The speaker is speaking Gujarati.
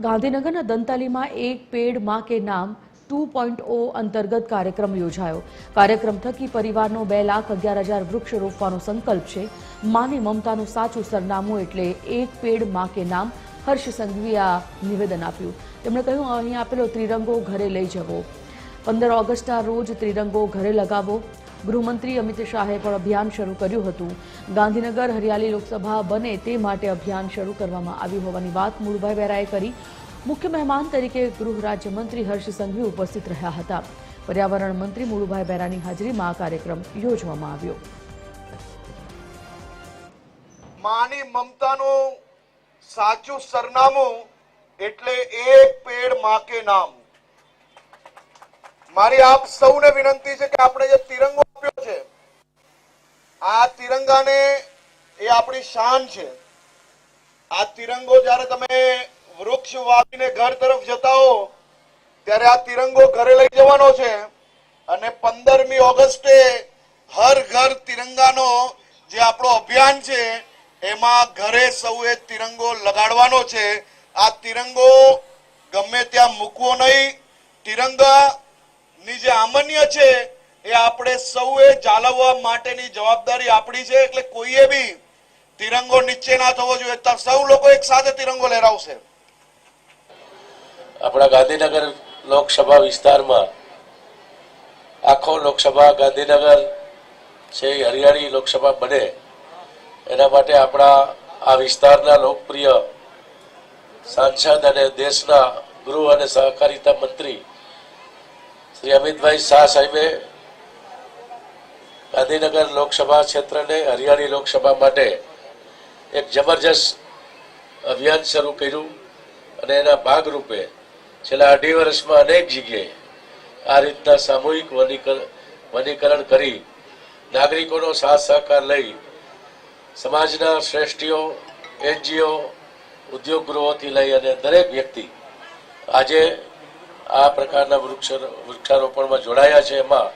ગાંધીનગરના દંતાલીમાં એક પેડ માં કે નામ 2.0 અંતર્ગત કાર્યક્રમ યોજાયો। કાર્યક્રમ થકી પરિવારનો 2,11,000 વૃક્ષ રોપવાનો સંકલ્પ છે। માની મમતાનું સાચું સરનામું એટલે એક પેડ માં કે નામ। હર્ષ સંઘવીએ આ નિવેદન આપ્યું। તેમણે કહ્યું, અહીં આપેલો ત્રિરંગો ઘરે લઈ જવો। 15 ઓગસ્ટના રોજ ત્રિરંગો ઘરે લગાવો। ગૃહમંત્રી અમિત શાહે પણ અભિયાન શરૂ કર્યું હતું। ગાંધીનગર હરિયાળી લોકસભા બને તે માટે અભિયાન શરૂ કરવામાં આવ્યું હોવાની વાત મુળુભાઈ બેરાએ કરી। મુખ્ય મહેમાન તરીકે ગૃહ રાજ્યમંત્રી હર્ષ સંઘવી ઉપસ્થિત રહ્યા હતા। પર્યાવરણ મંત્રી મુળુભાઈ બેરાની હાજરીમાં આ કાર્યક્રમ યોજવામાં આવ્યો। માની મમતાનું સાચું સરનામું એટલે એક પેડ માં કે નામ। મારી આપ સૌને વિનંતી છે કે આપણે જે તિરંગો આપ્યો છે, આ તિરંગાને એ આપણી શાન છે। આ તિરંગો જ્યારે તમે વૃક્ષ વાવીને ઘર તરફ જતા હો ત્યારે આ તિરંગો ઘરે લઈ જવાનો છે અને 15મી ઓગસ્ટે હર ઘર તિરંગાનો જે આપણો અભિયાન છે એમાં ઘરે સૌએ તિરંગો લગાડવાનો છે। આ તિરંગો ગમે ત્યાં મૂકવો નહીં। તિરંગા ની જે આમન્ય છે એ આપણે સૌએ જાળવવા માટેની જવાબદારી આપણી છે। એટલે કોઈએ બી તિરંગો નીચે ના થવો જોઈએ। સૌ લોકો એક સાથે તિરંગો લહેરાવશે। આપણા ગાંધીનગર લોકસભા વિસ્તારમાં આખો લોકસભા ગાંધીનગર છે હરિયાળી લોકસભા બને એના માટે આપણા આ વિસ્તારના લોકપ્રિય સાંસદ અને દેશના ગૃહ અને સહકારિતા મંત્રી શ્રી અમિતભાઈ શાહ સાહેબે ગાંધીનગર લોકસભા ક્ષેત્રને હરિયાળી લોકસભા માટે એક જબરજસ્ત અભિયાન શરૂ કર્યું અને એના ભાગરૂપે છેલ્લા 2.5 વર્ષમાં અનેક જગ્યાએ આ રીતના સામૂહિક વનીકરણ કરી નાગરિકોનો સાથ સહકાર લઈ સમાજના શ્રેષ્ઠીઓ, NGO, ઉદ્યોગ ગૃહોથી લઈ અને દરેક વ્યક્તિ આજે આ પ્રકારના વૃક્ષારોપણમાં જોડાયા છે। એમાં